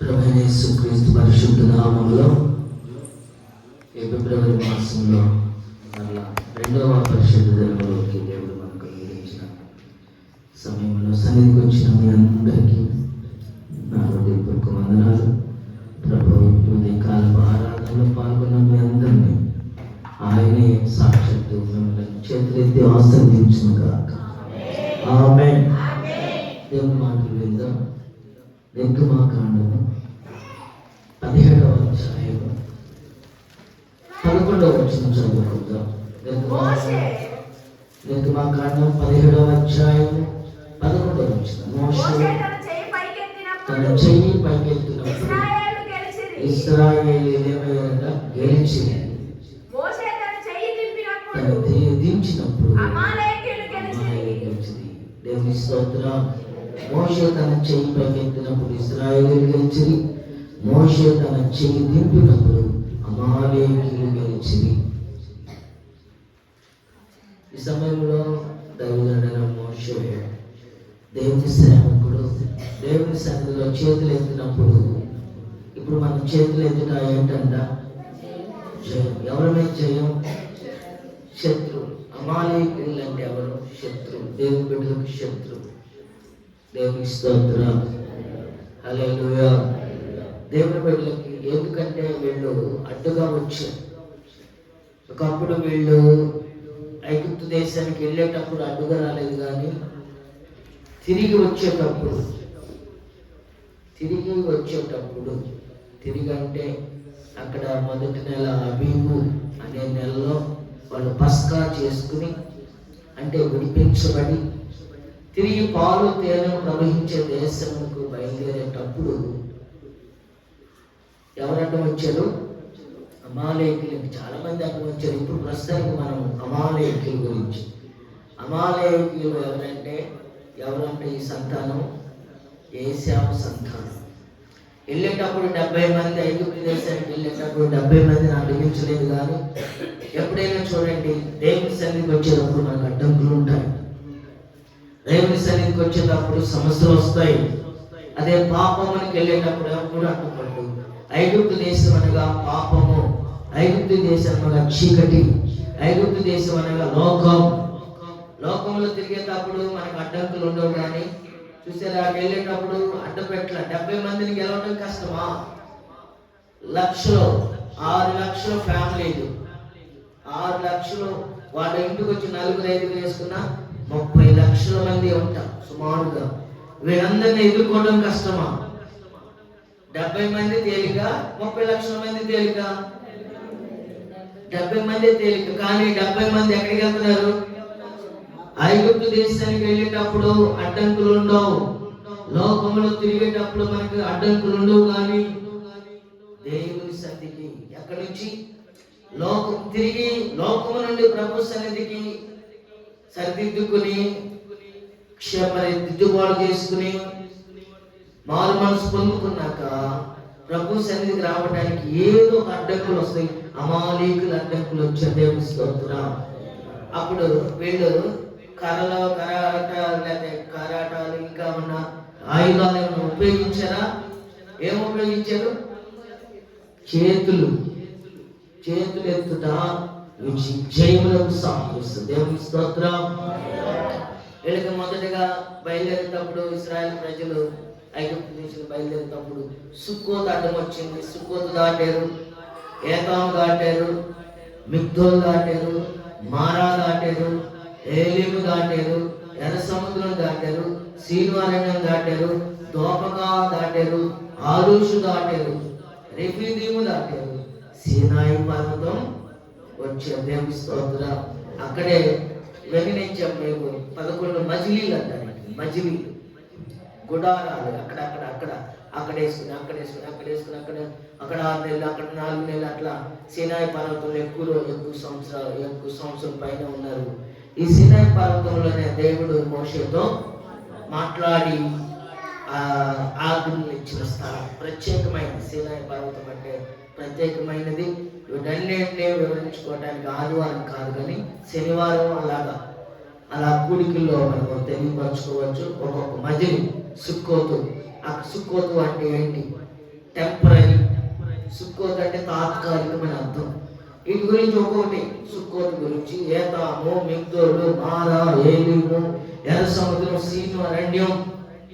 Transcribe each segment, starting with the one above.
ప్రభువైన యేసుక్రీస్తు పరిశుద్ధ నామములో ఈ ఫిబ్రవరి మాసంలో మరలా రెండవ పరిశుద్ధ దినములోకి దేవుడు మనకు అనుగ్రహించిన సమయంలో సన్నిధికి వచ్చిన మీ అందరికీ నా హృదయపూర్వక వందనాలు. ప్రభు ఉదయకాలపు ఆరాధనలో పాల్గొన్న మీ అందరినీ ఆయనే సాక్షాత్తు మిమ్మల్ని చేతులెత్తి ఆశీర్వదించును గాక. ఆమేన్. దేవుని మాటలు విందాం. నిర్గమాకాండము 17వ అధ్యాయము 11వ వచనం చదువుకుందాం. నిర్గమాకాండం 17వ అధ్యాయము 11వ వచనం. మోషే తన చెయ్యి పైకెత్తినప్పుడు ఇశ్రాయేలీయులేమయ్యారట? గెలిచిరి. తన దించినప్పుడు గెలిచిరి. దేవుని స్తోత్రం. మోషే తన చెయ్యి పైకెత్తినప్పుడు ఇశ్రాయేలీయులు గెలిచిరి. మోషే తన చెయ్యి దింపినప్పుడు అమాలేకీయులు గెలిచిరి. ఈ సమయంలో దైవజనుడైన మోషే దేవుని సేవకుడు దేవుని సన్నిధిలో చేతులు ఎత్తినప్పుడు, ఇప్పుడు మన చేతులు ఎత్తుట ఏంటంట? జయం. ఎవరి మీద జయం? శత్రువు. అమాలేకీయులు అంటే ఎవరు? శత్రువు. దేవుని బిడ్డలకు శత్రువు. దేవుని స్తోత్రం. హల్లెలూయా. దేవుని బిడ్డలకి ఎందుకంటే వీళ్ళు అడ్డుగా వచ్చారు. ఒకప్పుడు వీళ్ళు ఐగుప్తు దేశానికి వెళ్ళేటప్పుడు అడ్డుగా రాలేదు, కానీ తిరిగి వచ్చేటప్పుడు తిరిగి అంటే అక్కడ మొదటి నెల అబీబు అనే నెలలో వాళ్ళు పస్కా చేసుకుని, అంటే విడిపించబడి తిరిగి పాలు తేనె ప్రవహించే దేశముకు బయలుదేరేటప్పుడు ఎవరు అడ్డం వచ్చారు? అమాలేకీయులు. చాలా మంది అడ్డం వచ్చారు. ఇప్పుడు ప్రస్తుతానికి మనం అమాలేకీయుల గురించి. అమాలేకీయులు ఎవరంటే ఈ సంతానం ఏశావు సంతానం. వెళ్ళేటప్పుడు 70 మంది ఐగుప్తు దేశానికి వెళ్ళేటప్పుడు 70 మందిని అడ్డగించలేదు. కానీ ఎప్పుడైనా చూడండి, దేవుని సన్నిధికి వచ్చేటప్పుడు మనకు అడ్డంకులు ఉంటాయి. దేవుని సన్నిధికి వచ్చేటప్పుడు సమస్యలు వస్తాయి. అదే పాపమునికి వెళ్ళేటప్పుడు ఎప్పుడు అడ్డుపడ్డు. ఐగుప్తు దేశం అనగా పాపము, ఐగుప్తు దేశం అనగా చీకటి, ఐగుప్తు దేశం అనగా లోకంలో తిరిగేటప్పుడు మనకు అడ్డంకులు ఉండవు. కానీ చూసారా, వెళ్ళేటప్పుడు అడ్డు పెట్టల. 70 మందిని గెలవడం కష్టమా? 6 లక్షల ఫ్యామిలీలు, 6 లక్షలు వాళ్ళ ఇంటికి వచ్చి 4-5 వేసుకున్నా 30 లక్షల మంది ఉంటాం సుమారుగా. వీళ్ళందరినీ ఎదుర్కోవడం కష్టమా? 70 మంది తేలిక, 30 లక్షల మంది తేలిక. 70 మంది తేలిక, కానీ 70 మంది ఎక్కడికి వెళ్తున్నారు? ఐగుప్తు దేశానికి వెళ్ళేటప్పుడు అడ్డంకులు ఉండవు. లోకంలో తిరిగేటప్పుడు మనకి అడ్డంకులు ఉండవు. కానీ దేవుని సన్నిధికి ఎక్కడి నుంచి? తిరిగి లోకము నుండి ప్రభు సన్నిధికి సరిదిద్దుకుని దిద్దుబాటు చేసుకుని మారు మనసు పొందుకున్నాక ప్రభు సన్నిధికి రావడానికి ఏదో అడ్డంకులు వస్తాయి. అమాలేకీయుల అడ్డంకులు వచ్చే దేవుని స్తోత్రం. అప్పుడు వీళ్ళు కరాటాలు ఇంకా ఉన్న ఆయుధాలు ఏమైనా ఉపయోగించారా? ఏం ఉపయోగించారు? చేతులు ఎత్తుట జయములకు సాధిస్తుంది. దేవుని స్తోత్రం. వీళ్ళకి మొదటగా బయలుదేరేటప్పుడు ఇశ్రాయేలు ప్రజలు ఐగుప్తు దేశం బయలుదేరేటప్పుడు సుక్కోతు అడ్డం వచ్చింది. సుక్కోతు దాటారు, ఏతాము దాటారు, మిగ్దోలు దాటారు, మారా దాటారు, ఏలీము దాటారు, ఎర్ర సముద్రం దాటారు, సీనువారణ్యం దాటారు, దోపకా దాటారు, ఆరూషు దాటారు, రెఫీదీము దాటారు, సీనాయి పర్వతం వచ్చే దేవుని స్తోత్రం. అక్కడే వెలినించాం మేము 11 మజిలీలు అంటారు. మజిలీలు గుడారాలు అక్కడ 6 నెలలు, అక్కడ 4 నెలలు, అట్లా సీనాయి పర్వతంలో ఎక్కువ సంవత్సరం పైన ఉన్నారు. ఈ సీనాయి పర్వతంలోనే దేవుడు మోషేతో మాట్లాడి ఆజ్ఞలు ఇచ్చిన స్థలం ప్రత్యేకమైనది. సీనాయి పర్వతం అంటే ప్రత్యేకమైనది. వీటన్నింటినీ వివరించుకోవడానికి ఆదివారం కాదు, కానీ శనివారం అలా కూడికల్లో మనము తెలియపరచుకోవచ్చు. ఒక్కొక్క మజిలి సుక్కోతు. ఆ సుక్కోతు అంటే ఏంటి? టెంపరీ, సుక్కోత్ అంటే తాత్కాలికమైన అర్థం. వీటి గురించి ఒక్కొక్కటి, సుక్కోత్ గురించి ఏతాము, మిగ్దోలు, మారా, ఏలీము, ఎర్ర సముద్రం, సీను అరణ్యం,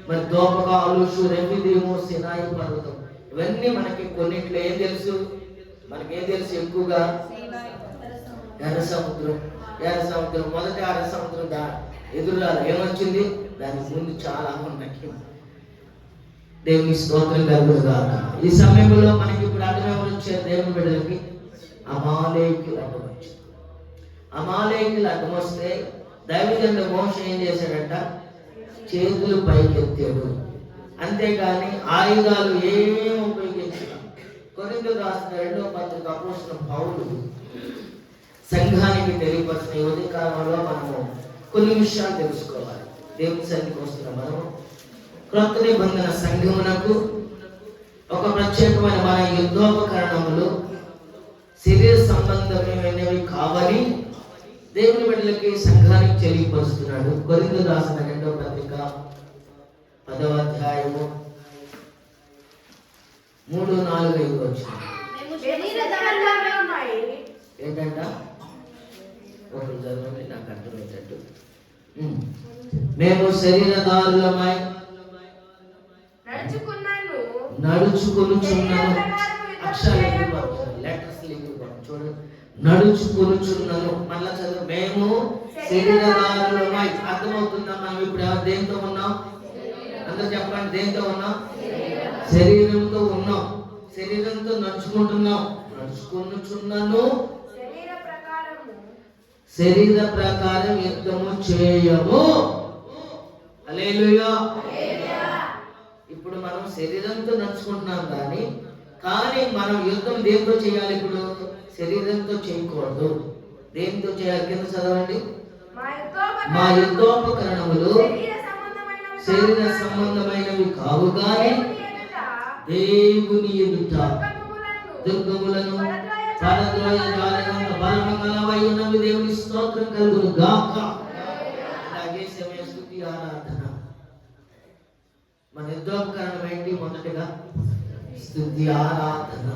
మరి దోపక, అలుషు, రెఫిదీము, సినాయి పర్వతం. ఇవన్నీ మనకి కొన్నిట్లో ఏం తెలుసు, మనకేం తెలుసు ఎక్కువగా? ఎర్ర సముద్రం. ఎర్ర సముద్రం మొదటి ఎర్ర సముద్రం ఎదురుగా ఏమొచ్చింది, దానికి ముందు చాలా ఉన్నాయి. దేవుని స్తోత్రం కలుగునుగాక. ఈ సమయంలో మనకి ఇప్పుడు అడ్డమేమని వచ్చారు దేవుని బిడ్డలకి? అమాలేకులు అడ్డం వచ్చింది. అమాలేకులు అడ్డం వస్తే దైవజనుడు మోషే ఏం చేశాడంట? చేతులు పైకెత్తాడు, అంతేగాని ఆయుధాలు ఏమీ ఉపయోగించాడు. కొరింథీయులకు రాసిన 2వ పత్రిక అపోస్తలుడైన పౌలు సంఘానికి తెలియపరిచిన ఈ ఉదయకాలంలో మనము కొన్ని విషయాలు తెలుసుకోవాలి. దేవుని సన్నిధికి వస్తున్న మనము క్రొత్త నిబంధన సంఘమునకు ఒక ప్రత్యేకమైన మన యుద్ధోపకరణములు శరీర సంబంధమైనవి కావాలి దేవుని బిడ్డలకి సంఘానికి తెలియపరుస్తున్నాడు. కొరింథీయులకు రాసిన 2వ పత్రిక 10వ అధ్యాయము 3, 4, 5 వచనం. ఏంటంట? ఒకరు చదవండి, నాకు అర్థమయ్యేటట్టు. మేము శరీరదారులమై నడుచుకొనుచున్నాను. అక్షరాలు లెటర్స్ చూడండి. నడుచుకొనుచున్నాను. మళ్ళా చదువు. మేము శరీరదారులమై. అర్థమవుతుందా? మనం ఇప్పుడు దేంతో ఉన్నాం? అందరూ చెప్పండి, దేంతో ఉన్నాం? శరీరంతో ఉన్నాం. శరీరంతో నడుచుకుంటున్నాం. నడుచుకొనుచున్నాను. శరీర ప్రకారం యుద్ధము చేయము. హల్లెలూయా. ఇప్పుడు మనం శరీరంతో నడుచుకుంటున్నాం కానీ మనం యుద్ధం దేంతో చేయాలి? ఇప్పుడు శరీరంతో చేయకూడదు. దేంతో చేయాలి? కింద చదవండి. మా యుద్ధోపకరణములు శరీర సంబంధమైనవి కావు కానీ దేవుని ఎదుట దుర్గములను బలమగలవై ఉన్నవి. దేవుని స్తోత్రం కలుగును గాక. అలాగే స్తుతి ఆరాధన. మన యుద్ధోపకరణం ఏంటి? మొదటిగా స్తుతి ఆరాధన.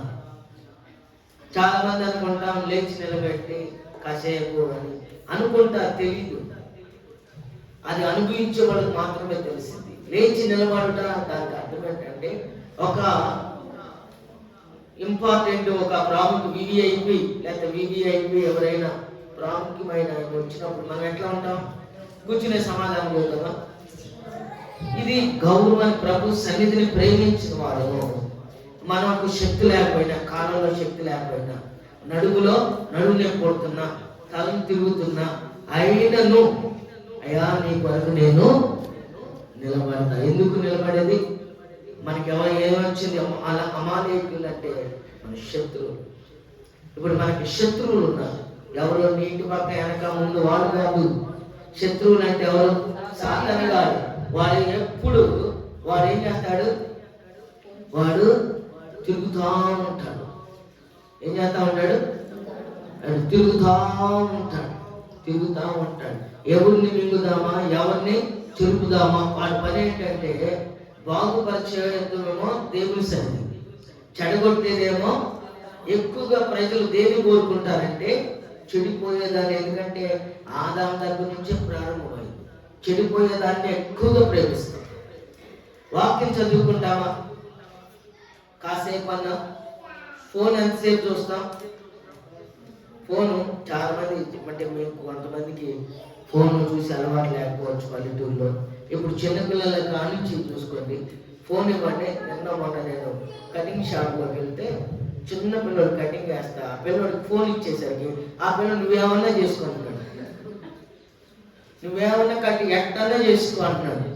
చాలా మంది అనుకుంటాం లేచి నిలబెట్టి కాసేపు అని అనుకుంటారు, తెలీదు. అది అనుభవించే వాళ్ళకి మాత్రమే తెలిసింది. లేచి నిలబడుట దానికి అర్థం ఏంటంటే ఒక ఇంపార్టెంట్, ఒక ప్రాముఖ్య వివిఐపి లేకపోతే వివిఐపి ఎవరైనా ప్రాముఖ్యమైన వచ్చినప్పుడు మనం ఎట్లా ఉంటాం? కూర్చునే సమాధానం చేద్దామా? ఇది గౌరవాన్ని, ప్రభు సన్నిధిని ప్రేమించిన వాడు. మనకు శక్తి లేకపోయినా, కాలంలో శక్తి లేకపోయినా, నడుములో నడుము నేను కొడుతున్నా, తలం తిరుగుతున్నా, అయినను అయ్యా నీ కొరకు నేను నిలబడతా. ఎందుకు నిలబడేది? మనకి ఏమొచ్చింది? అలా అమాలేకులు అంటే మన శత్రువులు. ఇప్పుడు మనకి శత్రువులు ఉన్నారు. ఎవరు? నీ ఇంటి పక్క వెనక ముందు వాడు కాదు. శత్రువులు అంటే ఎవరు? సాతాను కాదు. వాడు ఎప్పుడు వాడు ఏం చేస్తాడు? వాడు తిరుగుతూ ఉంటాడు. ఏం చేస్తా ఉంటాడు? తిరుగుతూ ఉంటాడు. ఎవరిని మింగుదామా, ఎవరిని చెరుపుదామా? వాడి పని ఏంటంటే బాగుపరిచేదేమో దేవుని సన్నిధి, చెడగొట్టేదేమో ఎక్కువగా ప్రజలు దేని కోరుకుంటారంటే చెడిపోయేదాన్ని. ఎందుకంటే ఆదాము దగ్గర నుంచే ప్రారంభమైంది. చెడిపోయేదాన్ని ఎక్కువగా ప్రేమిస్తాం. వాక్యం చదువుకుంటామా? కాసేపు అన్నా ఫోన్ ఎంతసేపు చూస్తాం? ఫోను చాలా మంది అంటే మీకు కొంతమందికి ఫోన్ చూసి అలవాటు లేకపోవచ్చు పల్లెటూరులో. ఇప్పుడు చిన్నపిల్లల కానించి చూసుకోండి, ఫోన్ ఇవ్వండి. మొన్న నేను కటింగ్ షాప్లోకి వెళ్తే చిన్న పిల్లడు కటింగ్ వేస్తా, ఆ పిల్లడికి ఫోన్ ఇచ్చేసరికి ఆ పిల్లడు నువ్వేమన్నా చేసుకుంటున్నాడు, నువ్వేమన్నా ఎట్టన్నా చేసుకో అంటున్నాడు.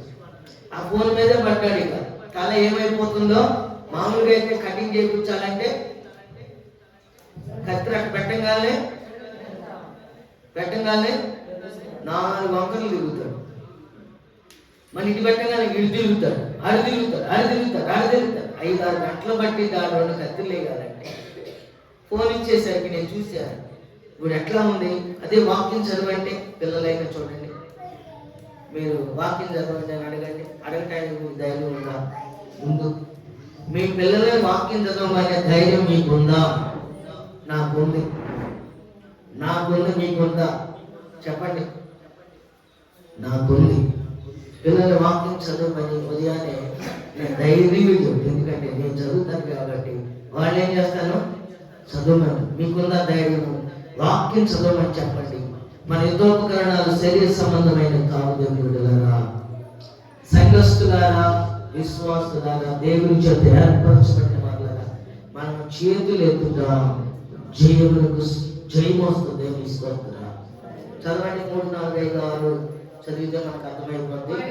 ఆ ఫోన్ మీదే పడ్డాడు. ఇక తల ఏమైపోతుందో. మామూలుగా అయితే కటింగ్ చేయించాలంటే కత్తి అక్కడ పెట్టగానే 4 వంకలు తిరుగుతాడు. మన ఇంటి పెట్టగానే ఇటు తిరుగుతాడు, ఆడు తిరుగుతాడు. 5-6 గంటలు బట్టి దాని 2 కత్తులు లేగాలంటే ఫోన్ ఇచ్చేసరికి నేను చూశాను. ఇప్పుడు ఎట్లా ఉంది? అదే వాక్యం చదవంటే పిల్లలైనా చూడండి, మీరు వాక్యం చదవండి అని అడగండి. అడగటానికి ధైర్యం ఉందా? ముందు మీ పిల్లలే వాక్యం చదవమనే ధైర్యం మీకుందా? నాకుంది. మీకుందా? చెప్పండి. నాకుంది. పిల్లల వాక్యం చదవమని ఉదయాన్నే నేను ధైర్యం చెప్తాను. ఎందుకంటే నేను చదువుతాను కాబట్టి వాళ్ళు ఏం చేస్తాను, చదవమని. మీకున్న ధైర్యం వాక్యం చదవమని చెప్పండి. మన యుద్ధోపకరణాలు శరీర సంబంధమైన కావు. దేవుడులారా, సంఘస్థులారా, విశ్వాసులారా, దేవుని చేత ఏర్పరచబడిన వాళ్ళరా, మనం చేతులు ఎత్తుగా జయములకు జయం వస్తుంది. దేవుని స్తోత్రం. చదవండి. 3, 4, 5, 6 చదివితే మనకు అర్థమైపోతుంది.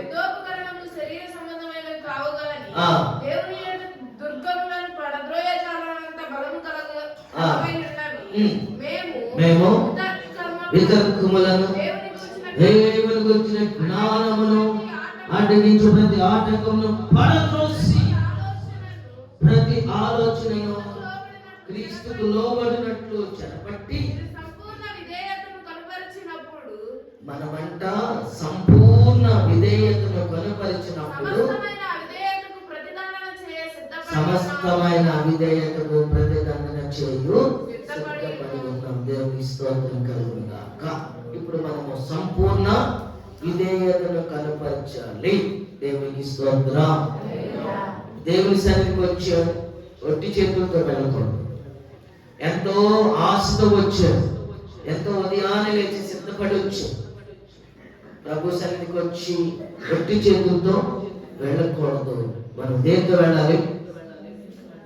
మేము వితర్కములను దేవుని గురించిన జ్ఞానమును అడ్డగించు ప్రతి ఆటంకమును పడద్రోసి ప్రతి ఆలోచనను క్రీస్తుకు లోబడినట్లు చెరపట్టి మనమంట సంపూర్ణ విధేయతను కనుపరిచినప్పుడు సమస్తమైన అవిధేయతకు ప్రతిదండన చేయు సిద్ధపడి ఉన్నాం. దేవుని స్తోత్రం కలుగుగాక. ఇప్పుడు మనము సంపూర్ణ విధేయతను కనుపరచాలి. దేవునికి స్తోత్రం. దేవుని సన్నిధికి వచ్చాడు, ఒట్టి చేతులతో వెళ్ళకూడదు. ఎంతో ఆశతో వచ్చాడు, ఎంతో ఉదయాన్నే లేచి సిద్ధపడి వచ్చాడు. ప్రభు సన్నిధికి వచ్చి ఒట్టి చేతులతో వెళ్ళకూడదు. మనం దేంతో వెళ్ళాలి?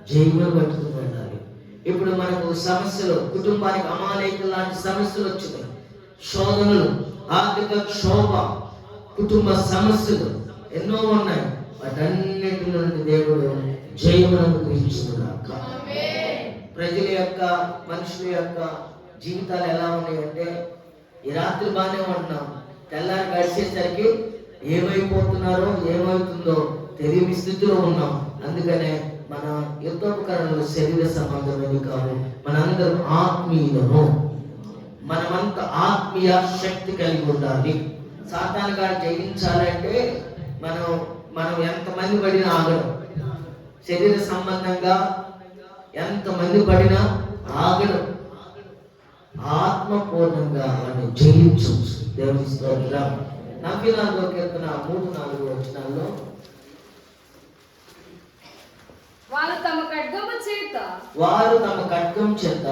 జయమును పట్టుకుని వెళ్ళాలి. ఇప్పుడు మనకు సమస్యలు, కుటుంబానికి అమాలేకులు లాంటి సమస్యలు వచ్చినాయి. శోధనలు, ఆర్థిక క్షోభ, కుటుంబ సమస్యలు ఎన్నో ఉన్నాయి. వాటన్నిటి నుండి దేవుడు జయమును అనుగ్రహించుగాక. ప్రజల యొక్క, మనుషుల యొక్క జీవితాలు ఎలా ఉన్నాయంటే, ఈ రాత్రి బాగానే ఉంటున్నాం, తెల్లారి గడిచేసరికి ఏమైపోతున్నారో ఏమవుతుందో తెలియని స్థితిలో ఉన్నాం. అందుకనే మన యుద్ధోపకరణలు శరీర సంబంధమైనవి కాదు. మనందరం ఆత్మీయులను, మనమంతా ఆత్మీయ శక్తి కలిగి ఉండాలి. సాతాను గారు జయించాలంటే మనం ఎంతమంది పడినా ఆగడం. శరీర సంబంధంగా ఎంతమంది పడినా ఆగడం. ఆత్మపూర్ణంగా వాడిని జయించవచ్చు. దేవుని స్తోత్రం. 44వ కీర్తన 3, 4 వచనాల్లో వారు తమ ఖడ్గం చేత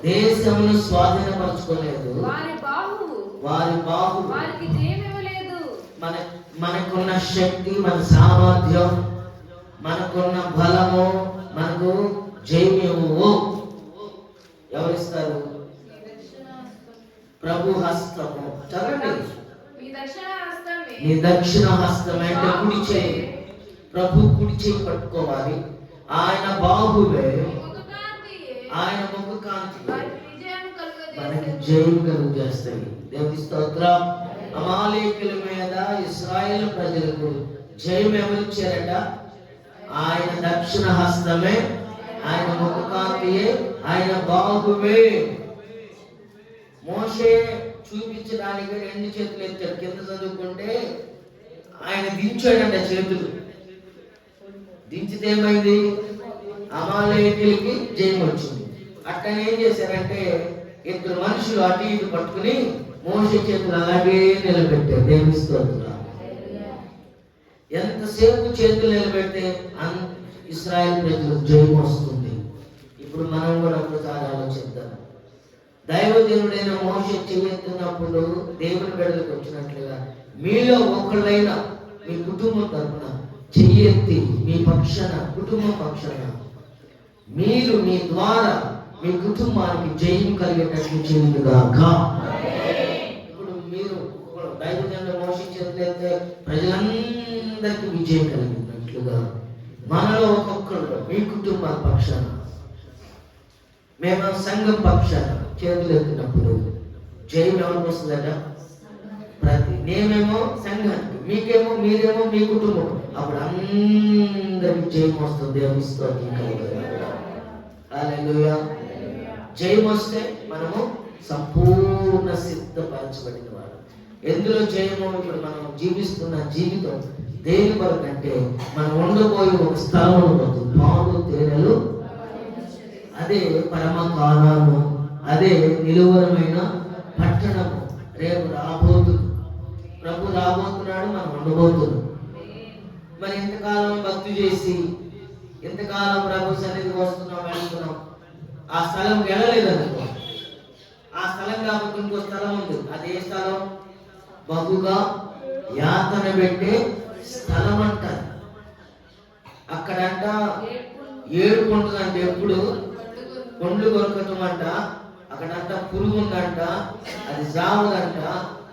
దేశమును స్వాధీనపరచుకోలేదు. వారి బాహు వారికి జయమివ్వలేదు. మనకున్న శక్తి, మన సామర్థ్యం, మనకున్న బలము మనకు జయమివ్వవు. ఎవరిస్తారు? ప్రభు హస్తము. చదవండి. నీ దక్షిణ హస్తం అంటే కుడి చేయి. ప్రభు కుడి చేయి పట్టుకోవాలి. ఆయన బాహువే, ఆయన ముఖ కాంతి మనకి జయం కలుగు చేస్తాయి. దేవుని స్తోత్రం. అమాలేకుల మీద ఇశ్రాయేలు ప్రజలకు జయం ఎవరిచ్చారట? ఆయన దక్షిణ హస్తమే, ఆయన ముఖ కాంతియే, ఆయన బాహువే. మోషే చూపించడానికి 2 చేతులు ఎత్తాడు. కింద చదువుకుంటే ఆయన దించాడంట చేతులు. దించితే ఏమైంది? అమాలేకులకి జయం వచ్చింది. అట్టనే ఏం చేశారంటే, 2 మనుషులు అటు ఇటు పట్టుకుని మోషే చేతులు అలాగే నిలబెట్టారు. దేవుని స్తోత్రం. ఎంతసేపు చేతులు నిలబెడితే ఇశ్రాయేలు ప్రజలకు జయం వస్తుంది. ఇప్పుడు మనం కూడా ఒకసారి ఆలోచిద్దాం. దైవజనుడైన మోషే చెయ్యెత్తినప్పుడు దేవుని బిడ్డలకు వచ్చినట్లుగా మీలో ఒకళ్ళైనా మీ కుటుంబం తరపున చెయ్యెత్తి మీ పక్షాన, కుటుంబ పక్షాన మీరు మీ ద్వారా మీ కుటుంబానికి జయం కలిగేటట్లు చేయుగాక. ఇప్పుడు మీరు దైవజనుడు మోషే చేతులైతే ప్రజలందరికీ విజయం కలిగినట్లుగా మనలో ఒక్కొక్కరు మీ కుటుంబ పక్షాన, మేము సంఘం పక్షాన చేతులు ఎత్తినప్పుడు జయం ఎవరికి వస్తుందట? నేమేమో సంఘానికి, మీరేమో మీ కుటుంబం, అప్పుడు అందరికి జయం వస్తుంది. దేవుని స్తోత్రం కలుగుగాక. హల్లెలూయా. జయం వస్తే మనము సంపూర్ణ సిద్ధపరచబడిన వారు. ఎందులో జయము? ఇప్పుడు మనం జీవిస్తున్న జీవితం దేని కొరకు అంటే మనం ఉండబోయే ఒక స్థలం ఉండదు, పాలు తేనెలు, అదే పరమ కానాను, అదే నిలువరమైన పట్టణము. రేపు రాబోతుంది, ప్రభు రాబోతున్నాడు, మనం ఉండబోతున్నాం. మరి ఇంతకాలం భక్తి చేసి ఇంతకాలం ప్రభు సన్నిధికి వస్తున్నాం, వెళ్తున్నాం, ఆ స్థలం వెళ్ళలేదనుకో, ఆ స్థలం కాబట్టి ఇంకో స్థలం ఉంది. అదే స్థలం బహుగా యాతన పెట్టే స్థలం అంటారు. అక్కడంట ఏడుపు ఉంటుందంట, ఎప్పుడు కొండ్లు కొరకటం అంట, అక్కడంట పురుగు ఉందంట, అది జాముదంట,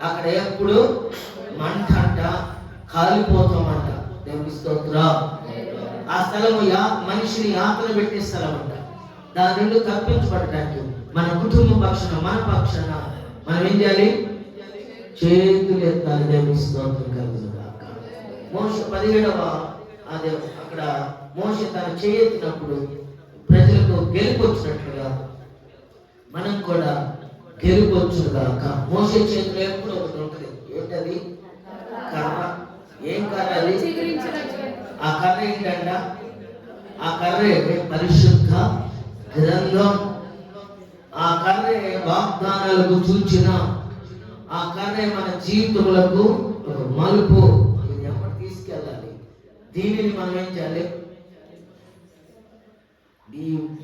అక్కడ ఎప్పుడు మంట అంట, కాలిపోతామంట. దేవుని స్తోత్రం. ఆ స్థలము మనిషిని యాతన పెట్టే స్థలం అంట. దాని నుండి తప్పించబడటానికి మన కుటుంబ పక్షాన, మన పక్షాన మనం ఏం చేయాలి? చేతులు ఎత్తాలి. దేవుని స్తోత్రం కలుగుగాక. మోషే 17వ అక్కడ మోషే తన చేయెత్తినప్పుడు ప్రజలకు గెలుపు వచ్చినట్లుగా మనం కూడా గెలుపు వచ్చుగాక. మోషే చేతిలో ఎప్పుడు ఒకటి ఉంటుంది, ఏంటది? కర్ర. ఏం కర్ర అది? ఆ కర్ర ఏంటంట? ఆ కర్రే పరిశుద్ధ గ్రంథం. ఆ కర్రే వాగ్దానాలకు సూచన. ఆ కర్రే మన జీవితములకు ఒక మలుపు. ఇది ఎప్పుడు తీసుకెళ్ళాలి? దీనిని మనం ఏం చేయాలి?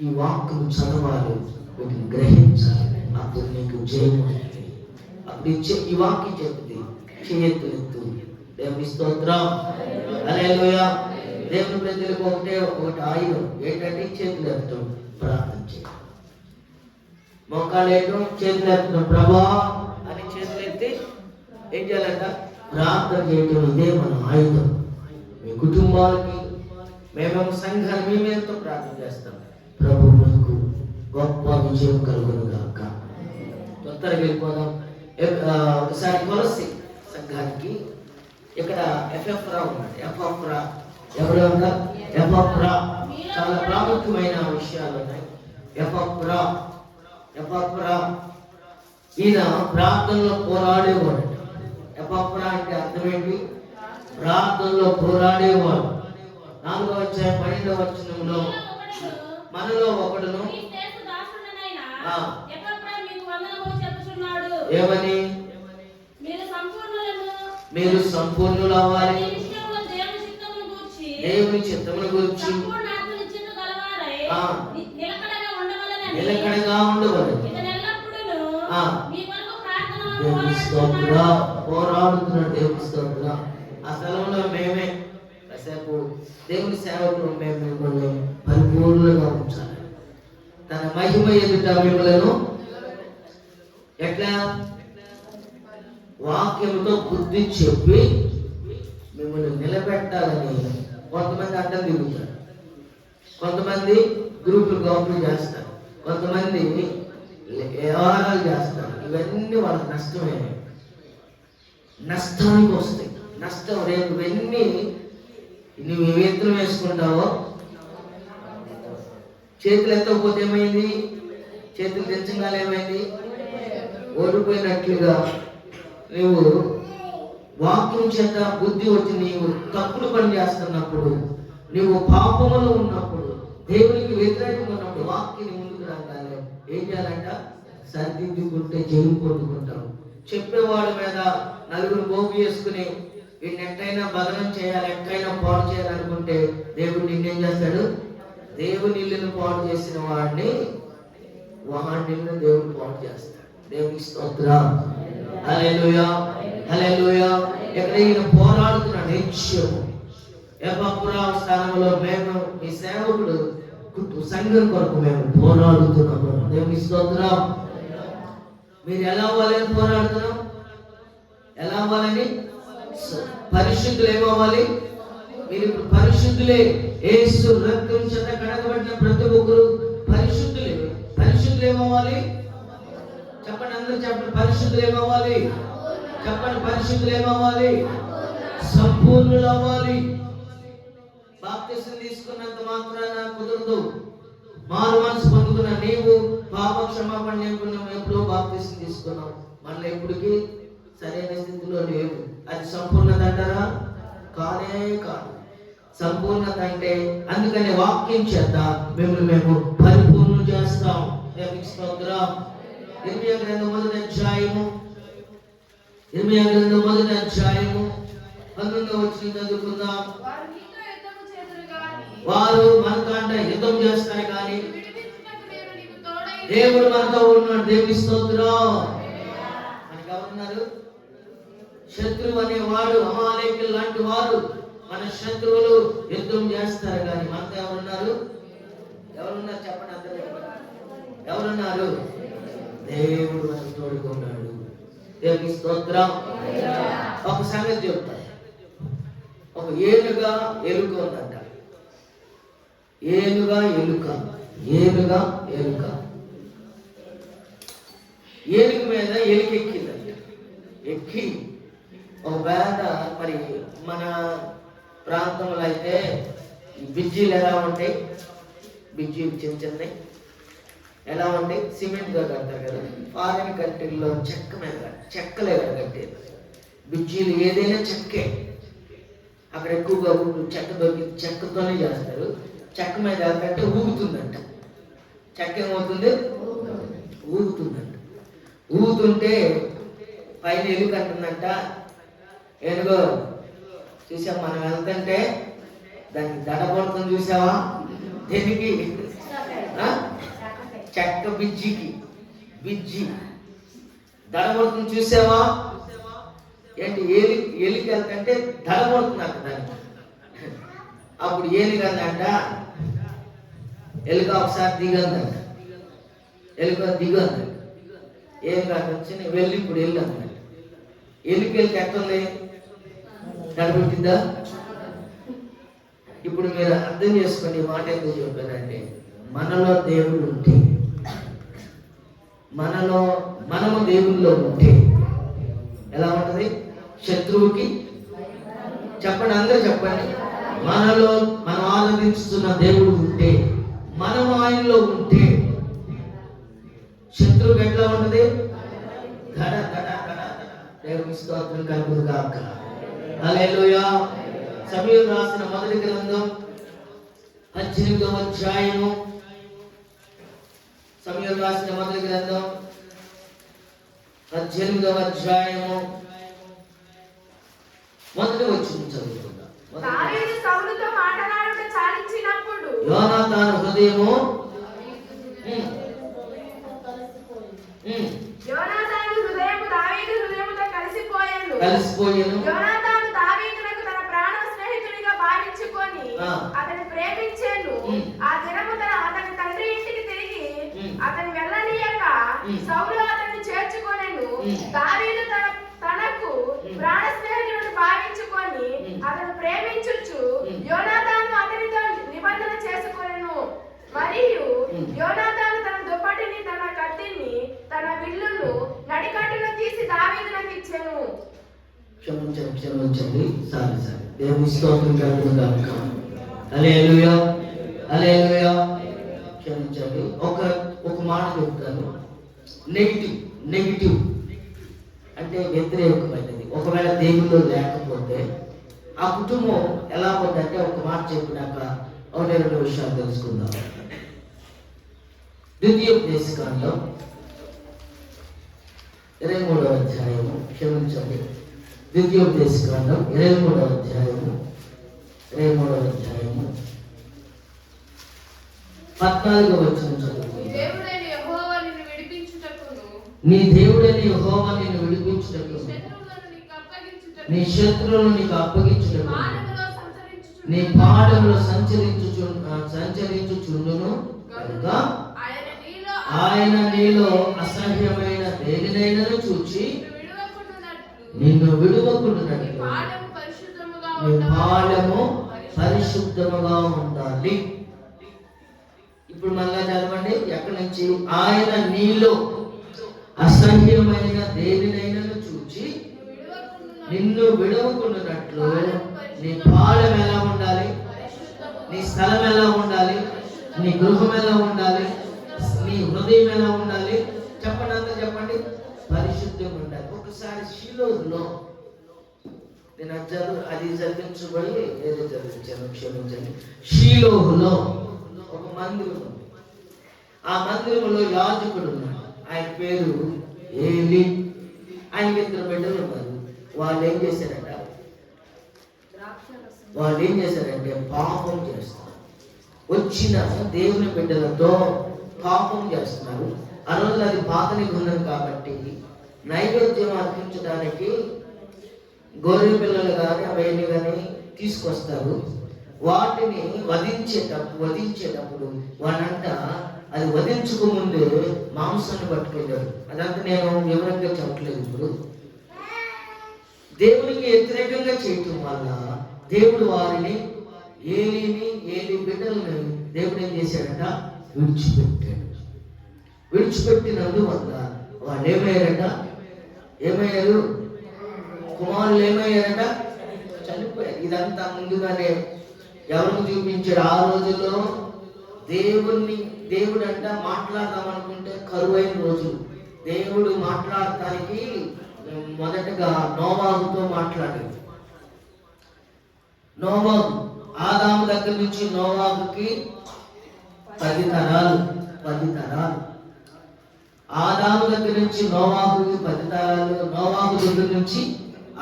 ఈ వాక్కును చదవాలి, వీటిని గ్రహించాలి. అప్పుడు నీకు జయం. అప్పుడు ఈ వాక్యం చెప్తుంది, చేయెత్తు. దేవుని స్తోత్రం. హల్లెలూయా. దేవుని ప్రజలకు ఒకటి ఆయుధం ఏంటంటే చేతులు ఎత్తడం, ప్రార్థన చేయడం. మోకాలు వేయడం, చేతులు ఎత్తడం, ప్రభా అని చేతులు ఎత్తి ఏం చేయాలంట? ప్రార్థన చేయటం. ఇదే మన ఆయుధం. మీ కుటుంబాలకి, మేమేమో సంఘాన్ని మేమేంతో ప్రార్థన చేస్తాం. ప్రభు మనకు గొప్ప విజయం కలుగును గాక. తొందరగా వెళ్ళిపోదాం. ఒకసారి కొలసి సంఘానికి ఇక్కడ ఎఫ్ఎఫ్రా ఉన్నాడు. ఎఫ్ఎఫ్రా ఎవరు ఉన్నారు? ఎఫ్ఎఫ్రా చాలా ప్రాముఖ్యమైన విషయాలు ఉన్నాయి. ఎఫ్ఎఫ్రా ఈయన ప్రార్థనలో పోరాడేవాడు. ఎఫ్ఎఫ్రా అంటే అర్థం ఏంటి? ప్రార్థనలో పోరాడేవాడు. 4వ అధ్యాయం 12వ వచనంలో మనలో ఒకడును ఏమని? మీరు సంపూర్ణులు అవ్వాలి, దేవుని చిత్తమును గురించి నిలకడగా ఉండవాలి. దేవుని స్తోత్ర. పోరాడుతున్నాడు. దేవుని స్తోత్ర. ఆ స్థలంలో మేమే కాసేపు దేవుని సేవకులు మేము మిమ్మల్ని పరిపూర్ణంగా ఉంచాలి. తన మహిమ ఎదుట మిమ్మలను ఎట్లా? వాక్యంతో బుద్ధి చెప్పి మిమ్మల్ని నిలబెట్టాలని కొంతమంది అడ్డం తిరుగుతారు, కొంతమంది గ్రూపులు గౌపులు చేస్తారు, కొంతమంది వ్యవహారాలు చేస్తారు. ఇవన్నీ వాళ్ళకి నష్టమే, నష్టానికి వస్తాయి. నష్టం రేపు ఇవన్నీ నువ్వు ఏ ఎత్తులు వేసుకుంటావో, చేతులు ఎత్తకపోతే ఏమైంది? చేతులు తెచ్చగానే ఏమైంది? ఓడిపోయినట్లుగా నువ్వు వాక్యం చేత బుద్ధి వచ్చి నీవు తప్పుడు పని చేస్తున్నప్పుడు, నువ్వు పాపములో ఉన్నప్పుడు, దేవునికి వ్యతిరేకంగా ఉన్నప్పుడు వాక్యం ముందుకు రాగానే ఏం చేయాలంట? సరిదిద్దుకుంటే జయం పొందుకుంటావు. చెప్పేవాడి మీద నలుగురు పోగు చేసుకుని వీడిని ఎట్టయినా బదనం చేయాలి, ఎట్టయినా పాడు చేయాలనుకుంటే దేవుడు నిన్నేం చేస్తాడు? దేవుని ఇల్లును పాడు చేసిన వాడిని దేవుడు పాడు చేస్తాడు. దేవుని స్తోత్రం. హల్లెలూయా, హల్లెలూయా. ఎక్కడ ఈయన పోరాడుతున్నాడు. నిత్యము ఎఫ్ఎఫ్రా స్థానంలో మేము మీ సేవకుడు సంఘం కొరకు మేము పోరాడుతున్నాము. దేవుని స్తోత్రం. మీరు ఎలా అవ్వాలని పోరాడుతున్నాం? ఎలా అవ్వాలని? పరిశుద్ధులు ఏమవ్వాలి? మీరు ఇప్పుడు పరిశుద్ధులే. యేసు రక్తం చేత కడగబడిన ప్రతి ఒక్కరు పరిశుద్ధులే. పరిశుద్ధులు ఏమవ్వాలి? చెప్పండి, అందరూ చెప్పండి. పరిశుద్ధులు ఏమవ్వాలి? చెప్పండి. పరిశుద్ధులు ఏమవ్వాలి? సంపూర్ణులు అవ్వాలి. బాప్తిసం తీసుకున్నంత మాత్రాన కుదరదు. మారు మనసు పొందుకున్న నీవు పాప క్షమాపణ నేర్చుకున్నావు, ఎప్పుడో బాప్తిసం తీసుకున్నావు, మళ్ళీ ఎప్పటికీ సరైన స్థితిలో లేవు. అది సంపూర్ణత అంటారా? కానే కాదు. సంపూర్ణత అంటే అందుకని వాక్యం చేత మేము పరిపూర్ణం చేస్తాం. దేవునికి స్తోత్రం. ఇర్మియా గ్రంథం మొదటి అధ్యాయము 19వ వచనం చదువుకుందాం. వారు మనకంట యుద్ధం చేస్తారు కానీ దేవుడు మనతో ఉన్నాడు. దేవుని స్తోత్రం. మనకు ఎవరున్నారు? శత్రువు అనేవాడు, అమాలేకులు లాంటి వారు మన శత్రువులు యుద్ధం చేస్తారు కానీ మనతో ఎవరున్నారు? చెప్పండి అందరూ. ఎవరున్నారు? దేవుడు మనకు తోడుకున్నాడు. దేవుని స్తోత్రం. ఒక సంగతి చెప్తాను. ఒక ఏనుగా ఎలుక ఉందంట. ఏనుగా ఎలుక. ఏనుగు మీద ఎలుక ఎక్కిందంట. ఎక్కి ఒక పేద, మరి మన ప్రాంతంలో అయితే ఈ బిజ్జీలు ఎలా ఉంటాయి? బిజ్జీలు చిన్నవి ఎలా ఉంటాయి? సిమెంట్గా కడతారు కదా. ఫారిన్ కంట్రీల్లో చెక్కలే కట్టేది. బిజ్జీలు ఏదైనా చెక్కే. అక్కడ ఎక్కువగా చెక్క దొరికి చెక్కతోనే చేస్తారు. చెక్క మీద ఏంటంటే ఊగుతుందంట. చెక్క ఏమవుతుంది? ఊగుతుందంట. ఊగుతుంటే పైన ఎలుక అంటుందంట, ఏనుగో చూసాం మనం వెళ్తుంటే దానికి దడ పడుతుంది చూసావా? దేనికి? చెక్క బిజ్జి దడ పడుతుంది చూసావా? ఏంటి? ఎలికి వెళ్తుంటే దడ పడుతుందంట దానికి. అప్పుడు ఏలిగందంట, ఎలుక ఒకసారి దిగందంట. ఎలుక దిగందంట. ఏం కాదు వచ్చి వెళ్ళి ఇప్పుడు వెళ్ళి అన్నమాట. ఎలుక ఎట్టుంది? దడబెట్టిందా? ఇప్పుడు మీరు అర్థం చేసుకోండి. ఈ మాట ఎందుకు చెప్పారంటే, మనలో దేవుడు ఉంటే, మనము దేవుల్లో ఉంటే ఎలా ఉంటది? శత్రువుకి చెప్పండి, అందరూ చెప్పండి. మనం ఆరాధిస్తున్న దేవుడు ఉంటే, మనం ఆయనలో ఉంటే శత్రువుకి ఎట్లా ఉంటది? గడ గడ గడ. దేవుని స్తోత్రం కలుగును గాక. హల్లెలూయా. సమూయేలు రాసిన మొదటి గ్రంథం 18వ అధ్యాయము. సమూయేలు రాసిన మొదటి గ్రంథం 18వ అధ్యాయము మొదటి వచనం చదువుకుందాం. దావీదు సౌలుతో మాట్లాడుట చాలించినప్పుడు యోనాతాను హృదయము దావీదు హృదయముతో కలిసిపోయాను. యోనాతాను దావీదునకు తన ప్రాణ స్నేహితుడిగా భావించుకొని అతని ప్రేమించాను. ఆ దినము అతని తండ్రి ఇంటికి తిరిగి అతని వెళ్ళనీయక సౌలు అతన్ని చేర్చుకొనెను. దావీదు తనకు ప్రాణ స్నేహితుడిని భావించుకొని అతను ప్రేమించుచు యోనాతాను అతనితో నిబంధన చేసుకొనెను. మరియు యోనాతాను తన దుప్పటిని, తన కత్తిని, తన విల్లును నడికట్టును తీసి దావీదునకు ఇచ్చెను. క్షమించండి. సారీ. దేవుని స్తోత్రం కలుగును గాక. హల్లెలూయా. హల్లెలూయా. క్షమించండి. ఒక మాట చెప్తాను. నెగిటివ్ అంటే వ్యతిరేకమైనది. ఒకవేళ దేవుల్లో లేకపోతే ఆ కుటుంబం ఎలా ఉందంటే, ఒక మాట చెప్పినాక 1-2 విషయాలు తెలుసుకుందాం. ద్వితీయోపదేశకాండం 23వ అధ్యాయము. క్షమించండి. ద్వితీయోపదేశకాండం 23వ అధ్యాయము 14వ వచనం చదువు. నీ దేవుడైన యెహోవా నిన్ను విడిపించుటకు, నీ శత్రువులను నీకు అప్పగించుటకు, నీ పాదములో సంచరించుచుండును కనుక ఆయన నీలో అసహ్యమైన దేనినైనా చూచి నిన్ను విడువకుండునట్లు నీ పాదము పరిశుద్ధముగా ఉండాలి. ఇప్పుడు మళ్ళా చదవండి. ఎక్కడి నుంచి? ఆయన నీలో అసహ్యమైన దేనినైనా చూచి నిన్ను విడవకుండునట్లు నీ పాదం ఎలా ఉండాలి? నీ స్థలం ఎలా ఉండాలి? నీ గృహం ఎలా ఉండాలి? నీ హృదయం ఎలా ఉండాలి? చెప్పండి, అంతా చెప్పండి. పరిశుద్ధంగా ఉండాలి. ఒకసారి షిలోహులో నేను అది చదివించబడి ఏదో చదివించాను, క్షమించండి. షీలోహులో ఒక మందిరం, ఆ మందిరంలో యాజకుడు ఉన్నాడు, ఆయన పేరు ఏలి. ఆయనకి 2 బిడ్డలు ఉన్నారు. వాళ్ళు ఏం చేశారంటే పాపం చేస్తారు. వచ్చిన దేవుని బిడ్డలతో పాపం చేస్తున్నారు. ఆ రోజులు అది పాత నిబంధన కాబట్టి నైవేద్యం అర్పించడానికి గొర్రె పిల్లలు కానీ అవన్నీ కానీ తీసుకొస్తారు. వాటిని వధించేటప్పుడు వాడంట అది వధించకముందే మాంసాన్ని పట్టుకెళ్ళాడు. అదంతా నేను వివరంగా చెప్పట్లేదు. ఇప్పుడు దేవునికి వ్యతిరేకంగా చేయటం వల్ల దేవుడు వారిని ఏలి బిడ్డలను దేవుడు ఏం చేశాడట, విడిచిపెట్టాడు. విడిచిపెట్టినందువల్ల వాళ్ళు ఏమయ్యారు? కుమారులు ఏమయ్యారట, చనిపోయారు. ఇదంతా ముందుగానే ఎవరికి చూపించాడు? ఆ రోజుల్లో దేవుడు అంట మాట్లాడదాం అనుకుంటే కరువైన రోజులు. దేవుడు మాట్లాడటానికి మొదటగా నోవాహుతో మాట్లాడాడు. నోవాహు, ఆదాము దగ్గర నుంచి నోవాహుకి 10 తరాలు. ఆదాము దగ్గర నుంచి నోవాహుకి 10 తరాలు. నోవాహు దగ్గర నుంచి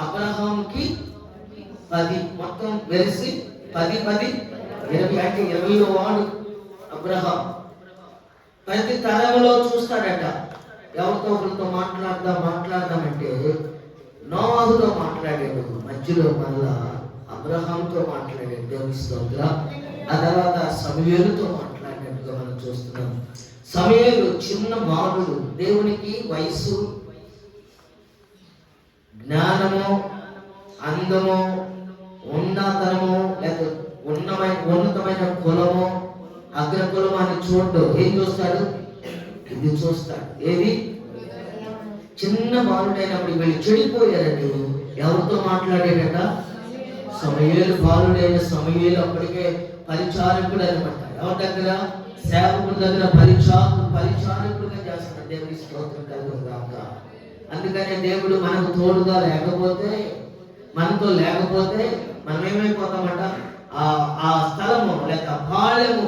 అబ్రహాముకి 10, మొత్తం వెలిసి 10 20 అంటే 20వ వాడు అబ్రహాం. ప్రతి తరంలో చూస్తాడట, ఎవరితో ఒకరితో మాట్లాడదామంటే నోవాహుతో మాట్లాడాడు, మధ్యలో మళ్ళా అబ్రహాంతో మాట్లాడాడు, దేవుని స్తోత్రం. ఆ తర్వాత సమూయేలుతో మాట్లాడినట్టుగా మనం చూస్తున్నాం. సమూయేలు చిన్న బాలుడు, దేవునికి వయసు, జ్ఞానము, అందము, ఉన్నతనము, లేదా ఉన్నతమైన కులము, అగ్రకులం అని చూడడం. ఏం చూస్తాడు? ఇది చూస్తాడు. ఏది? చిన్న బాలుడైనప్పుడు వీళ్ళు చెడిపోయారని ఎవరితో మాట్లాడాడట? సమూయేలు. బాలుడైన సమూయేలు అప్పటికే పరిచారకుడు అనమాట. ఎవరి దగ్గర? సేవకుడి దగ్గర పరిచారకుడుగా చేస్తాడు. దేవుని స్తోత్రం కలుగుగాక. అందుకనే దేవుడు మనకు తోడుగా లేకపోతే, మనతో లేకపోతే మనం ఏమైపోతామట? ఆ స్థలము లేక పాళెము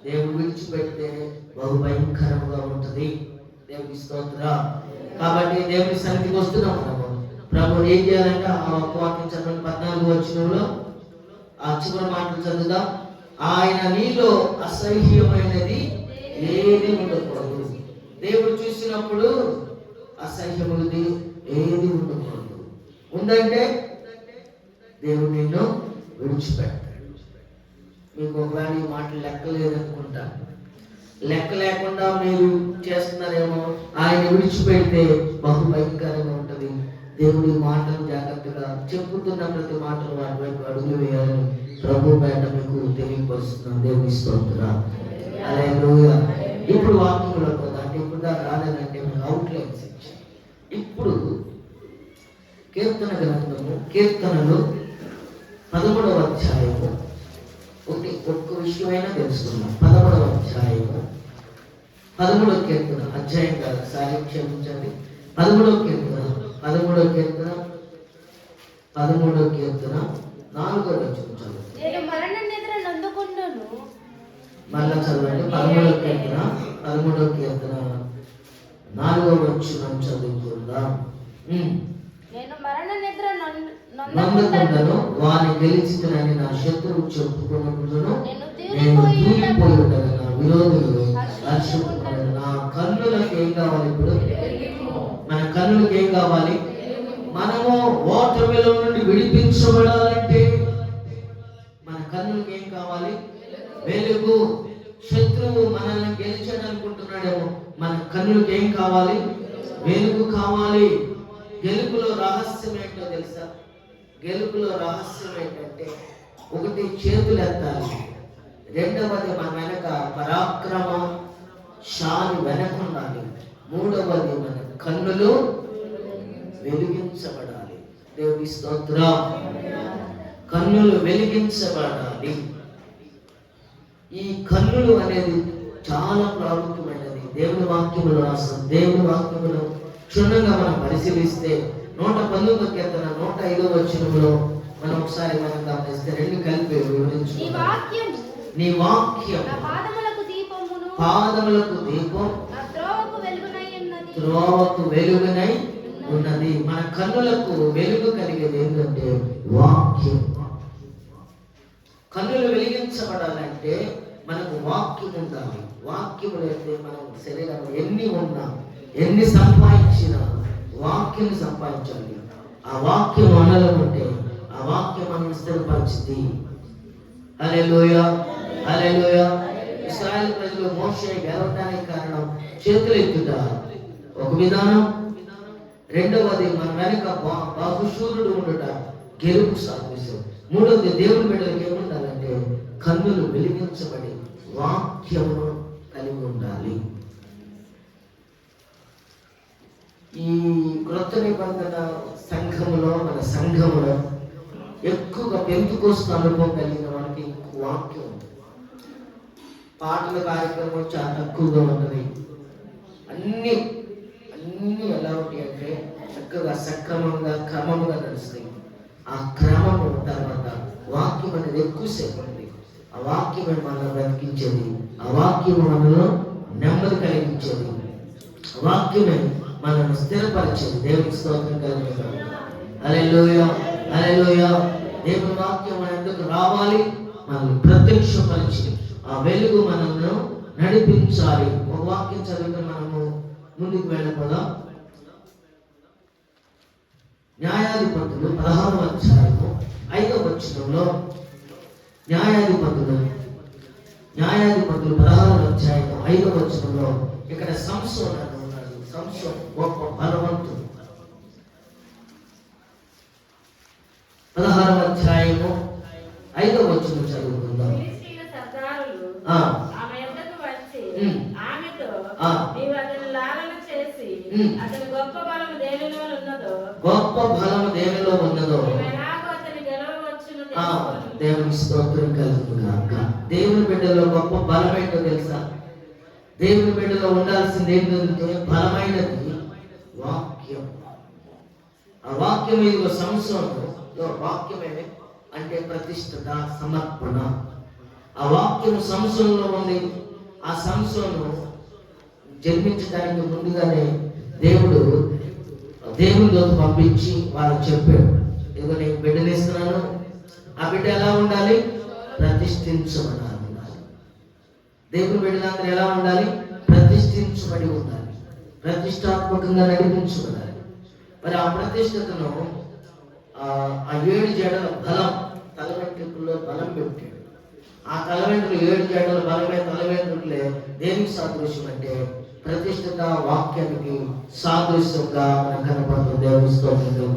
దేవుడు విడిచిపెడితే బహు భయంకరంగా ఉంటుంది. దేవుని స్తోత్రం. కాబట్టి దేవుని సన్నిధికి వస్తున్నాం. ప్రభు ఏం చేయాలంటే ఆ వాక్యం చదవండి, 14వ వచనంలో ఆ చివరి మాటలు చదువుదాం. ఆయన నీలో అసహ్యమైనది ఏది ఉండకూడదు. దేవుడు చూసినప్పుడు అసహ్యమైనది ఏది ఉండకూడదు. ఉందంటే దేవుడు నిన్ను విడిచిపెడతాడు. మీకు ఒకవేళ ఈ మాటలు లెక్క లేదనుకుంటా, లెక్క లేకుండా మీరు చేస్తున్నారేమో. ఆయన విడిచిపెడితే బహు భయంకరంగా ఉంటుంది. దేవుడి మాటలు జాగ్రత్తగా చెప్పుతున్న ప్రతి మాటలు వాటి వైపు అడుగులు వేయాలని ప్రభు బయట మీకు తెలియపరుస్తున్నాం. దేవుని స్తోత్రం. హల్లెలూయా. ఇప్పుడు వాక్యంలో కదా, అంటే ఇప్పుడు దాకా రాలేదంటే మీకు అవుట్లైన్స్ ఇచ్చాను. ఇప్పుడు కీర్తన గ్రంథము, కీర్తనలు 13వ అధ్యాయము. ఒక్క విషయమైనా తెలుసుకున్నాం. 13వ అధ్యాయము, 13వ కీర్తన, అధ్యాయం కాదు, సారీ క్షమించండి, 13వ కీర్తన 4వ వచనం చదువు. మళ్ళా చదవండి. 13వ కీర్తన 4వ వచనం చదువుకుందాం. నందుకుండను వారిని గెలిచినని నా శత్రువు చెప్పుకున్నప్పుడు నేను తూలిపోయి ఉండగా నా విరోధులు హర్షించుకున్నాను. నా కన్నులకు ఏం కావాలి? ఇప్పుడు మన కన్నులకు ఏం కావాలి? మనము ఓటమిలో నుండి విడిపించబడాలంటే మన కన్నులకు ఏం కావాలి? వెలుగు. శత్రువు మనల్ని గెలిచాడనుకుంటున్నాడేమో, మన కన్నులకు ఏం కావాలి? వెలుగు కావాలి. గెలుపులో రహస్యం ఏంటో తెలుసా? గెలుపులో రహస్యం ఏంటంటే, ఒకటి చేతులు ఎత్తాలి, రెండవది మన వెనక పరాక్రమ శాని వెనక ఉండాలి, మూడవది మన కన్నులు వెలిగించబడాలి. దేవుని స్తోత్రం. కన్నులు వెలిగించబడాలి. ఈ కన్నులు అనేది చాలా ప్రాముఖ్యమైనది. దేవుని వాక్యములు రాస్తాం. దేవుని వాక్యములు క్షుణ్ణంగా మనం పరిశీలిస్తే 119వ కీర్తన 105వ వచనంలో మనం ఒకసారి మనం గమనిస్తే రెండు కలిపి వివరించుకుందాం. నీ వాక్యం నా పాదములకు దీపమును, పాదములకు దీపం, నా త్రోవకు వెలుగునై ఉన్నది. త్రోవకు వెలుగునై ఉన్నది. మన కన్నులకు వెలుగు కలిగేది ఏంటంటే వాక్యం. కన్నులు వెలిగించబడాలంటే మనకు వాక్యం ఉండాలి. వాక్యం లేకపోతే మనం శరీరం ఎన్ని ఉన్నా ఎన్ని సంపాదించినా వాక్యం సంపాదించాలి. ఆ వాక్యం అనాలంటే ఆ వాక్యం మనం స్థిరపరిచింది. హల్లెలూయా, హల్లెలూయా. ఇశ్రాయేలు ప్రజలు మోషే గెలవడానికి కారణం చేతులు ఎత్తుట ఒక విధానం, రెండవది మన వెనక బహుశూరుడు ఉండుట గెలుపు సాధించు, మూడవది దేవుని బిడ్డలకు ఏముండాలంటే కన్నులు వెలిగించబడి వాక్యమును కలిగి ఉండాలి. ఈ క్రొత్త నిబంధన సంఘములో మన సంఘములో ఎక్కువగా పెంతుకోస్తు అనుభవం కలిగిన వారికి వాక్యం ఉంది. పాటల కార్యక్రమం చాలా తక్కువగా ఉంటుంది. అన్నీ ఎలా ఉంటాయి అంటే చక్కగా సక్రమంగా క్రమంగా నడుస్తాయి. ఆ క్రమము తర్వాత వాక్యం అనేది ఎక్కువసేపు ఉంది. ఆ వాక్యమే మనల్ని బ్రతికించేది, ఆ వాక్యము మనలో నెమ్మది కలిగించేది, ఆ వాక్యమే మనల్ని స్థిరపరిచేది. దేవునికి స్తోత్రం కలుగుతుంది. హల్లెలూయా, హల్లెలూయా. దేవుని వాక్యం మన ఎందుకు రావాలి, మనల్ని ప్రత్యక్షపరిచి ఆ వెలుగు మనల్ని నడిపించాలి. ఒక వాక్యం చదువుకుని మనము ముందుకు వెళ్ళిపోదాం. న్యాయాధిపతులు 16వ అధ్యాయము 5వ వచనంలో న్యాయాధిపతులు 16వ అధ్యాయము 5వ వచనంలో ఇక్కడ సంసోను అని ఉన్నాడు. సంసోను గొప్ప బలవంతుడు. 16వ అధ్యాయము 5వ వచనం చదువుకుందాం. ఫిలిష్తీయుల సర్దారులు ఆమె యొద్దకు వచ్చి ఆమెతో, నీవు అతని లాలన చేసి అతని గొప్ప బలము దేనిలో ఉన్నదో ఎలాగో అతని గెలవవచ్చును తెలుసుకొను. దేవుని స్తోత్రం కలుగుగాక. దేవుని బిడ్డలో గొప్ప బలం ఏంటో తెలుసా? దేవుని బిడ్డలో ఉండాల్సింది ఏంటంటే బలమైనది వాక్యం. ఆ వాక్యం ఇదిగో సంసోనులో వాక్యమే అంటే ప్రతిష్ఠత, సమర్పణ. ఆ వాక్యం సంసోనులో ఉంది. ఆ సంసోను జన్మించడానికి ముందుగానే దేవునితో పంపించి వాళ్ళకి చెప్పాడు, ఇదిగో నేను బిడ్డనిస్తున్నాను. ఆ బిడ్డ ఎలా ఉండాలి? ప్రతిష్ఠించబడాలి. దేవుని బిడ్డలందరూ ఎలా ఉండాలి? ప్రతిష్ఠించబడి ఉండాలి, ప్రతిష్టాత్మకంగా నడిపించబడాలి. మరి ఆ ప్రతిష్టతను ఆ 7 జడల బలం, తల వెంట్రుకల్లో బలం పెట్టాడు. ఆ తల వెంట్రుకలు 7 జడల బలమే తల వెంట్రుకలే దేనికి సాదృశ్యం అంటే ప్రతిష్ఠిత వాక్యానికి సాదృశ్యంగా మనకు కనపడుతుంది. దేవుని స్తోత్రం.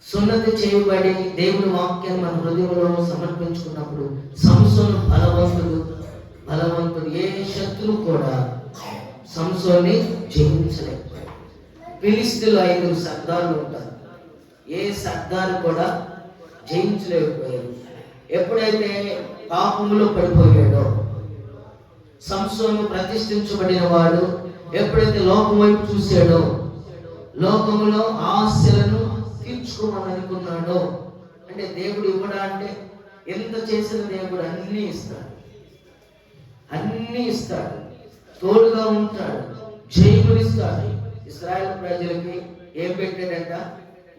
సున్నతి చేయబడి దేవుని వాక్యాన్ని మన హృదయంలో సమర్పించుకున్నప్పుడు సంసోను బలవంతుడు. ఏ శత్రువు కూడా సంసోన్ని జయించలేకపోయాడు. ఫిలిష్తీయులు 5 సర్దారులు ఉంటారు. ఏ సర్దారు కూడా జయించలేకపోయారు. ఎప్పుడైతే పాపములో పడిపోయాడో సంసోను ప్రతిష్ఠించబడిన వాడు ఎప్పుడైతే లోకం వైపు చూశాడో, లోకములో ఆశలను తీర్చుకోమని అనుకున్నాడో, అంటే దేవుడు ఇవ్వడా అంటే ఎంత చేసిన దేవుడు అన్నీ ఇస్తాడు, తోడుగా ఉంటాడు, జయమునిస్తాడు. ఇశ్రాయేలు ప్రజలకి ఏం పెట్టాడంట?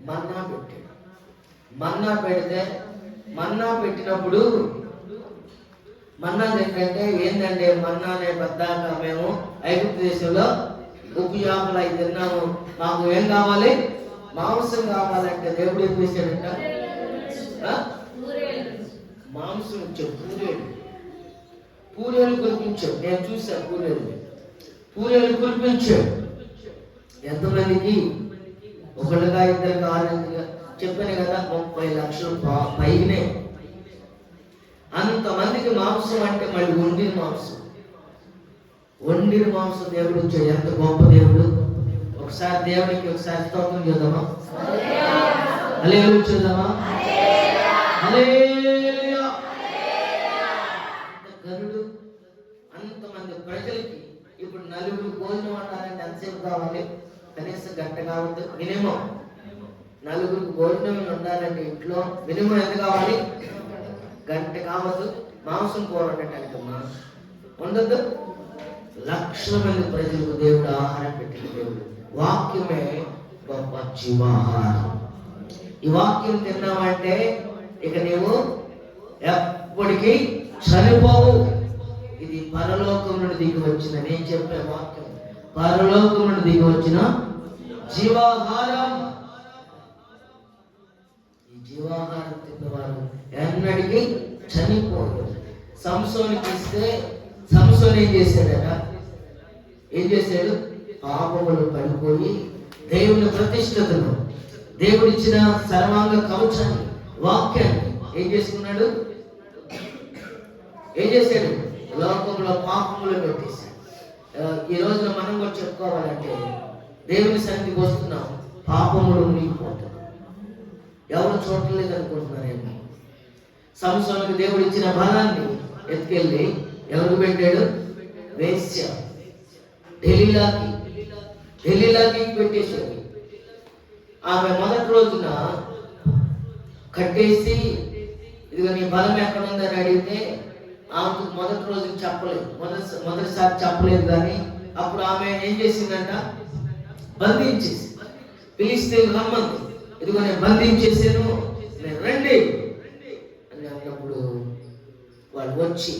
మన్నా పెట్టినప్పుడు మన్నా ఏంటంటే మన్నానే బద్దాక మేము ఐగుప్తు దేశంలో ఉప్పు చేపలు అవి తిన్నాము, మాకు ఏం కావాలి? మాంసం కావాలంటే దేవుడు ఏం చేశాడంట? మాంసం ఇచ్చాడు. పూరేలు కురిపించాడు. నేను చూశాను పూరేలు కురిపించాడు. ఎంతమందికి? ఒకళ్ళుగా, ఇద్దరుగా, 6 చెప్పాను కదా, 30 లక్షలు పైనే. అంతమందికి మాంసం అంటే మళ్ళీ వండిన మాంసం దేవుడు ఇచ్చాడు. ఎంత గొప్ప దేవుడు! ఒకసారి దేవుడికి స్తోత్రం చేద్దామా? హల్లెలూయా చేద్దామా? హల్లెలూయా. గరుడు అంతమంది ప్రజలకి ఇప్పుడు 4 భోజనం వండాలంటే ఎంతసేపు కావాలి? కనీసం గంట కావద్దు మినిమం. నలుగురికి భోజనం ఉండాలంటే ఇంట్లో మినిమం ఎంత కావాలి? గంట కావద్దు. మాంసం కూర వండటానికమ్మా ఉండద్దు. లక్షల మంది ప్రజలకు దేవుడు ఆహారం పెట్టిన దేవుడు. వాక్యమే గొప్ప జీవాహారం. ఈ వాక్యం తిన్నామంటే ఇక నీవు ఎప్పటికీ చనిపోవు. ఇది పరలోకం నుండి దిగి వచ్చిన, నేను చెప్పే వాక్యం పరలోకం నుండి దిగి వచ్చిన జీవాహారం. ఈ జీవాహారం తిన్నవారు ఎన్నటికీ చనిపోరు. సంసోనికి ఇస్తే సంసోన్ ఏం చేశాడట? ఏం చేశాడు? పాపములు పడిపోయి దేవుని ప్రతిష్టతను, దేవుడిచ్చిన సర్వాంగ కవచాన్ని, వాక్యాన్ని ఏం చేసుకున్నాడు? ఏం చేశాడు? లోకంలో పాపములు పెట్టేశాడు. ఈ రోజున మనం కూడా చెప్పుకోవాలంటే దేవుని సన్నిధికి వస్తున్నాం, పాపములు మునిగిపోతాం. ఎవరు చూడలేదు అనుకుంటున్నారేమో. సంవత్సరానికి దేవుడు ఇచ్చిన బలాన్ని ఎత్తుకెళ్ళి ఎవరికి పెట్టాడు? వేశ్య ఢిల్లీలాకి పెట్టేశాడు. ఆమె మొదటి రోజున కట్టేసి ఇదిగో నీ బలం ఎక్కడ ఉందని అడిగితే ఆమెకు మొదటి రోజు చెప్పలేదు, మొదటిసారి చెప్పలేదు. కానీ అప్పుడు ఆమె ఏం చేసిందంట? బంధించేసి పిలిస్తే రమ్మంది. ఇదిగో నేను బంధించేసాను, నేను రండి అని అన్నప్పుడు వాళ్ళు వచ్చి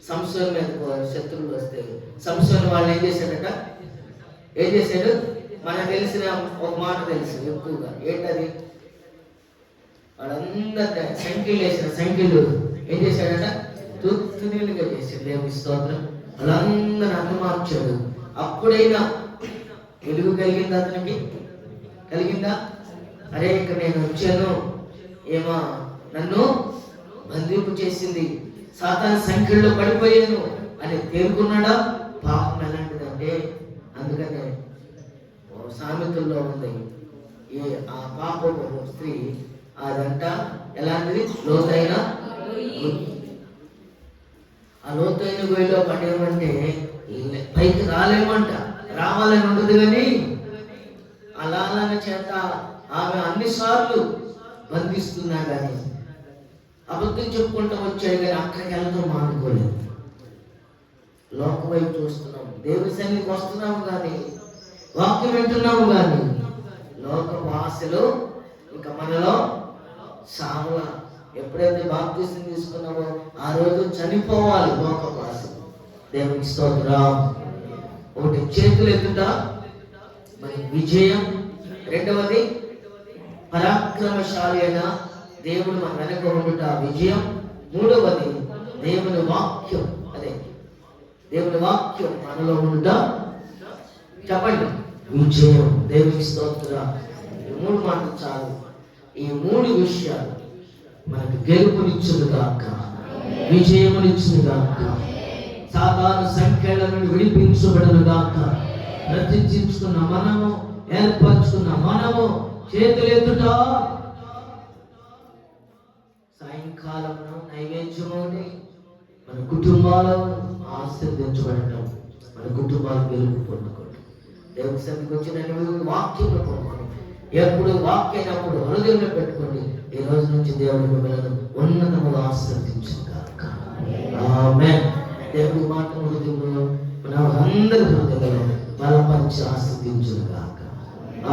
సంసోను మీద శత్రువులు వస్తే సంసోను వాళ్ళు ఏం చేశాడట? ఏం చేశాడు? మనకు తెలిసిన ఒక మాట తెలుసు ఎక్కువగా, ఏంటది? వాళ్ళందరూ సంఖ్యలు వేసిన సంఖ్యలు ఏం చేశాడట? తుత్తునీలుగా చేశాడు. దేవుని స్తోత్రం. వాళ్ళందరూ హతమార్చాడు. అప్పుడైనా వెలుగు కలిగిందా అతనికి? కలిగిందా? అరే ఇక్కడ నేను వచ్చాను, ఏమా నన్ను బంధింపు చేసింది, సాతాను సంఖ్యలో పడిపోయాను అని తేరుకున్నాడా? పాపం ఎలాంటిదంటే, అందుకనే సామెతల్లో ఉంది, ఆ పాపపు స్త్రీ అదంట ఎలాంటిది? లోతైన ఆ లోతైన గొయ్యిలో పడేమంటే పైకి రాలేమంట. రావాలని ఉండదు కానీ అలాలన చేత ఆమె అన్నిసార్లు బంధిస్తున్నా కానీ అబద్ధం చెప్పుకుంటూ వచ్చాడు కానీ అక్కడికి వెళ్తూ మానుకోలేదు. లోక వైపు చూస్తున్నాం, దేవుని సన్నిధికి వస్తున్నాము కానీ, వాక్యం వింటున్నాము కానీ లోకపు ఆశలు ఇంకా మనలో సావల. ఎప్పుడైతే బాప్తిసం తీసుకున్నామో ఆ రోజు చనిపోవాలి లోకపు ఆశలు. దేవునికి స్తోత్రం. ఒకటి చేతులు ఎత్తుట మరి విజయం, రెండవది పరాక్రమశాలి అయిన దేవుడు మన వెనక ఉండుట విజయం, మూడవది దేవుని వాక్యం, అదే దేవుని వాక్యం మనలో ఉండుట చెప్పండి విజయం. దేవునికి స్తోత్రం. ఈ మూడు మాటలు చాలు. ఈ మూడు విషయాలు మనకు గెలుపునిచ్చును గాక, విజయమునిచ్చును గాక, సాధారణ సంఖ్యల నుండి విడిపించబడును గాక. ప్రతిష్ఠించుకున్న మనము, ఏర్పరచుకున్న మనము చేతులెత్తుట. సాయంకాలమున నైవేద్యము మన కుటుంబాలను ఆశీర్వదించబడటం, మన కుటుంబాలు గెలుపు పొందుకోవడం. దేవుని సన్నిధికి వచ్చిన వాక్యంలో పొందుకోండి. ఎప్పుడు వాక్యనప్పుడు హృదయంలో పెట్టుకోండి. ఈ రోజు నుంచి దేవుడు మిమ్మల్ని ఉన్నతముగా ఆశీర్వదించును గాక. ఆమేన్. దేవుడి మాట హృదయంలో అందరి హృదయంలో బలపరిచి ఆశీర్వదించును గాక.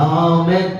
ఆమేన్.